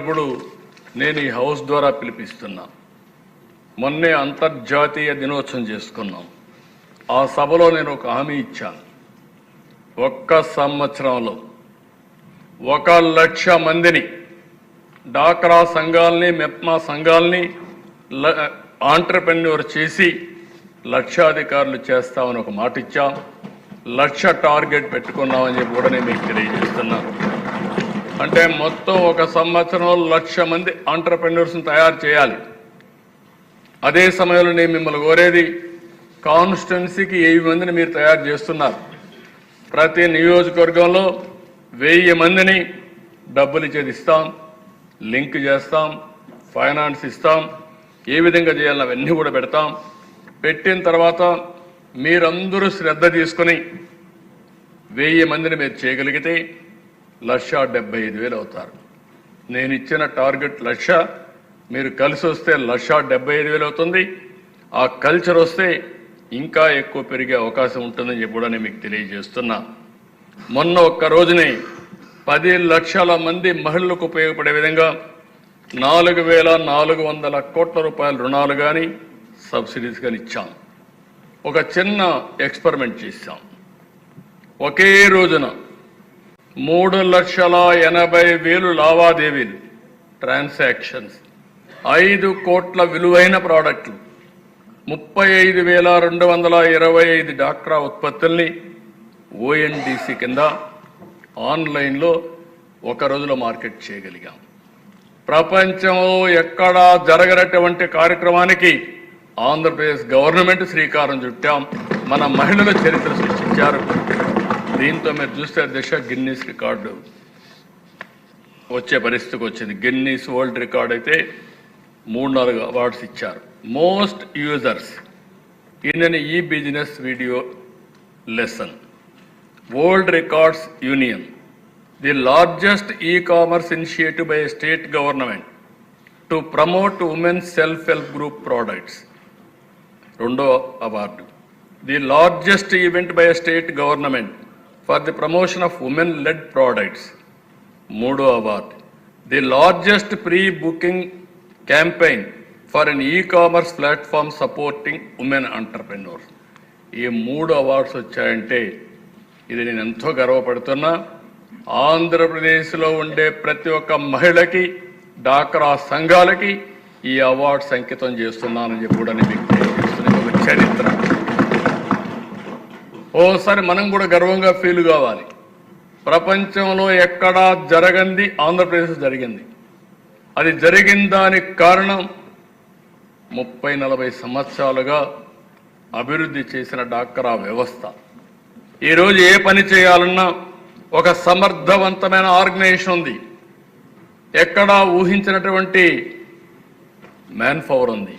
ఇప్పుడు నేను ఈ హౌస్ ద్వారా పిలిపిస్తున్నా. మొన్నే అంతర్జాతీయ దినోత్సవం చేసుకున్నాం. ఆ సభలో నేను ఒక హామీ ఇచ్చాను. ఒక్క సంవత్సరంలో 1,00,000 మందిని డాక్రా సంఘాలని, మెప్మా సంఘాలని ఆంటర్‌ప్రెన్యూర్ చేసి లక్షాధికారులు చేస్తామని ఒక మాట ఇచ్చాం. 1,00,000 టార్గెట్ పెట్టుకున్నామని చెప్పి కూడా నేను మీకు తెలియజేస్తున్నాను. అంటే మొత్తం ఒక సంవత్సరంలో 1,00,000 మంది ఆంటర్‌ప్రెన్యూర్స్ని తయారు చేయాలి. అదే సమయంలో నేను మిమ్మల్ని కోరేది, కాన్స్టిట్యున్సీకి 1000 మందిని మీరు తయారు చేస్తున్నారు. ప్రతి నియోజకవర్గంలో 1000 మందిని డబ్బులు ఇచ్చేది ఇస్తాం, లింక్ చేస్తాం, ఫైనాన్స్ ఇస్తాం. ఏ విధంగా చేయాలని అవన్నీ కూడా పెడతాం. పెట్టిన తర్వాత మీరందరూ శ్రద్ధ తీసుకొని 1000 మందిని మీరు చేయగలిగితే 1,75,000 అవుతారు. నేను ఇచ్చిన టార్గెట్ 1,00,000, మీరు కలిసి వస్తే 1,75,000 అవుతుంది. ఆ కల్చర్ వస్తే ఇంకా ఎక్కువ పెరిగే అవకాశం ఉంటుందని చెప్పి కూడా నేను మీకు తెలియజేస్తున్నా. మొన్న ఒక్క రోజునే 10 లక్షల మంది మహిళలకు ఉపయోగపడే విధంగా 4,400 కోట్ల రూపాయల రుణాలు కానీ సబ్సిడీస్ కానీ ఇచ్చాం. ఒక చిన్న ఎక్స్పెరిమెంట్ చేశాం. ఒకే రోజున 3,80,000 లావాదేవీలు, ట్రాన్సాక్షన్స్, 5 కోట్ల విలువైన ప్రాడక్టులు, 35,225 డాక్రా ఉత్పత్తుల్ని ఓఎన్డీసీ కింద ఆన్లైన్లో ఒక రోజులో మార్కెట్ చేయగలిగాం. ప్రపంచంలో ఎక్కడా జరగనటువంటి కార్యక్రమానికి ఆంధ్రప్రదేశ్ గవర్నమెంట్ శ్రీకారం చుట్టాం. మన మహిళల చరిత్ర సృష్టించారు. దీంతో మీరు చూస్తే అధ్యక్ష, గిన్నీస్ రికార్డు వచ్చే పరిస్థితికి వచ్చింది. గిన్నీస్ వరల్డ్ రికార్డ్ అయితే 3-4 అవార్డ్స్ ఇచ్చారు. Most users in an e business video lesson, world records union, the largest e-commerce initiative by state government to promote women self help group products, 2వ award. The largest event by state government for the promotion of women led products, 3వ award. The largest pre booking campaign for an e-commerce platform supporting women entrepreneurs. ఈ 3 awards వచ్చాయంటే ఇది నేను ఎంతో గర్వపడుతున్నా. ఆంధ్రప్రదేశ్లో ఉండే ప్రతి ఒక్క మహిళకి, డాక్రా సంఘాలకి ఈ అవార్డ్స్ అంకితం చేస్తున్నానని చెప్పి కూడా నేను మీకు తెలియజేస్తున్నా. ఒక చరిత్ర. ఓసారి మనం కూడా గర్వంగా ఫీల్ కావాలి. ప్రపంచంలో ఎక్కడా జరగంది ఆంధ్రప్రదేశ్ జరిగింది. అది జరిగిన దానికి కారణం 30-40 సంవత్సరాలుగా అభివృద్ధి చేసిన డాక్రా వ్యవస్థ. ఈరోజు ఏ పని చేయాలన్నా ఒక సమర్థవంతమైన ఆర్గనైజేషన్ ఉంది. ఎక్కడా ఊహించినటువంటి మ్యాన్ పవర్ ఉంది.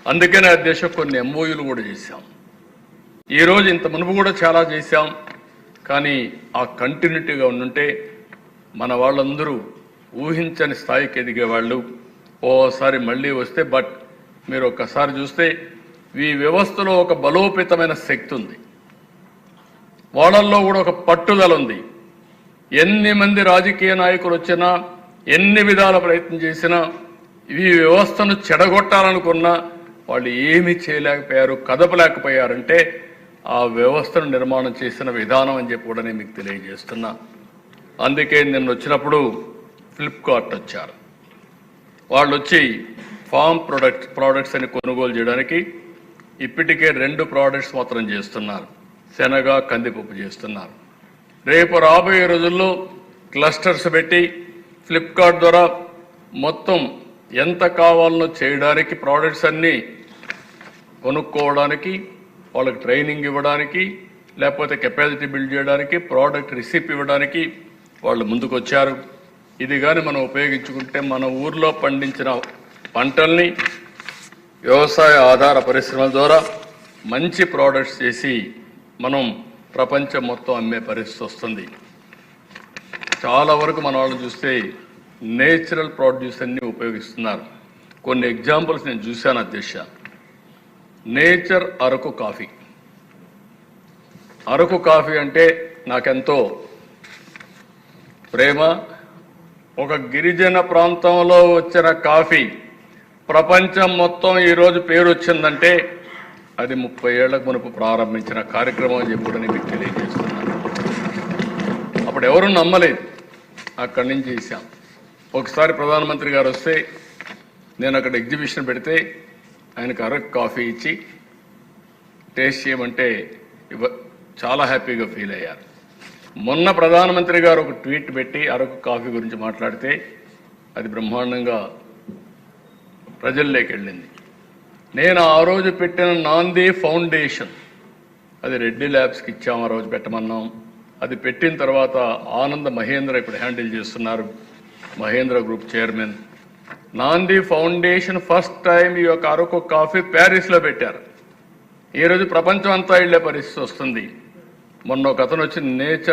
అందుకనే అధ్యక్ష కొన్ని ఎంఓయూలు కూడా చేశాం. ఈరోజు ఇంత మునుపు కూడా చాలా చేశాం. కానీ ఆ కంటిన్యూటీగా ఉండుంటే మన వాళ్ళందరూ ఊహించని స్థాయికి ఎదిగేవాళ్ళు. ఓసారి మళ్ళీ వస్తే, బట్ మీరు ఒక్కసారి చూస్తే ఈ వ్యవస్థలో ఒక బలోపేతమైన శక్తి ఉంది. వాళ్ళల్లో కూడా ఒక పట్టుదల ఉంది. ఎన్ని మంది రాజకీయ నాయకులు వచ్చినా, ఎన్ని విధాల ప్రయత్నం చేసినా, ఈ వ్యవస్థను చెడగొట్టాలనుకున్నా వాళ్ళు ఏమీ చేయలేకపోయారు, కదపలేకపోయారంటే ఆ వ్యవస్థను నిర్మాణం చేసిన విధానం అని చెప్పి కూడా నేను మీకు తెలియజేస్తున్నా. అందుకే నిన్న వచ్చినప్పుడు ఫ్లిప్కార్ట్ వచ్చారు. వాళ్ళు వచ్చి ఫామ్ ప్రోడక్ట్స్ అని కొనుగోలు చేయడానికి ఇప్పటికే 2 ప్రోడక్ట్స్ మాత్రం చేస్తున్నారు. శనగ, కందిపప్పు చేస్తున్నారు. రేపు రాబోయే రోజుల్లో క్లస్టర్స్ పెట్టి ఫ్లిప్కార్ట్ ద్వారా మొత్తం ఎంత కావాలనో చేయడానికి, ప్రోడక్ట్స్ అన్నీ కొనుక్కోవడానికి, వాళ్ళకి ట్రైనింగ్ ఇవ్వడానికి, లేకపోతే కెపాసిటీ బిల్డ్ చేయడానికి, ప్రోడక్ట్ రిసిప్ ఇవ్వడానికి వాళ్ళు ముందుకు వచ్చారు. ఇది కానీ మనం ఉపయోగించుకుంటే మన ఊర్లో పండించిన పంటల్ని వ్యవసాయ ఆధార పరిశ్రమల ద్వారా మంచి ప్రోడక్ట్స్ చేసి మనం ప్రపంచం మొత్తం అమ్మే పరిస్థితి వస్తుంది. చాలా వరకు మన వాళ్ళు చూస్తే నేచురల్ ప్రొడ్యూస్ అన్ని ఉపయోగిస్తున్నారు. కొన్ని ఎగ్జాంపుల్స్ నేను చూశాను అధ్యక్ష. Nature Araku coffee. Araku coffee అంటే నాకెంతో ప్రేమ, ఒక గిరిజన ప్రాంతంలో వచ్చిన కాఫీ ప్రపంచం మొత్తం ఈరోజు పేరు వచ్చిందంటే అది 30 ఏళ్లకు మునుపు ప్రారంభించిన కార్యక్రమం అని చెప్పి మీకు తెలియజేస్తున్నాను. అప్పుడు ఎవరు నమ్మలేదు, అక్కడి నుంచి చేశాం. ఒకసారి ప్రధానమంత్రి గారు వస్తే నేను అక్కడ ఎగ్జిబిషన్ పెడితే ఆయనకు అరకు కాఫీ ఇచ్చి టేస్ట్ చేయమంటే చాలా హ్యాపీగా ఫీల్ అయ్యారు. మొన్న ప్రధానమంత్రి గారు ఒక ట్వీట్ పెట్టి అరకు కాఫీ గురించి మాట్లాడితే అది బ్రహ్మాండంగా ప్రజల్లోకి వెళ్ళింది. నేను ఆ రోజు పెట్టిన నాంది ఫౌండేషన్ అది రెడ్డి ల్యాబ్స్కి ఇచ్చాం, ఆ రోజు పెట్టమన్నాం. అది పెట్టిన తర్వాత ఆనంద్ మహేంద్ర ఇప్పుడు హ్యాండిల్ చేస్తున్నారు, మహేంద్ర గ్రూప్ చైర్మన్. నాంది ఫౌండేషన్ ఫస్ట్ టైం ఈ యొక్క అరకు కాఫీ ప్యారిస్లో పెట్టారు. ఈరోజు ప్రపంచం అంతా వెళ్ళే పరిస్థితి వస్తుంది. మొన్న ఒక అతను వచ్చి నేచర్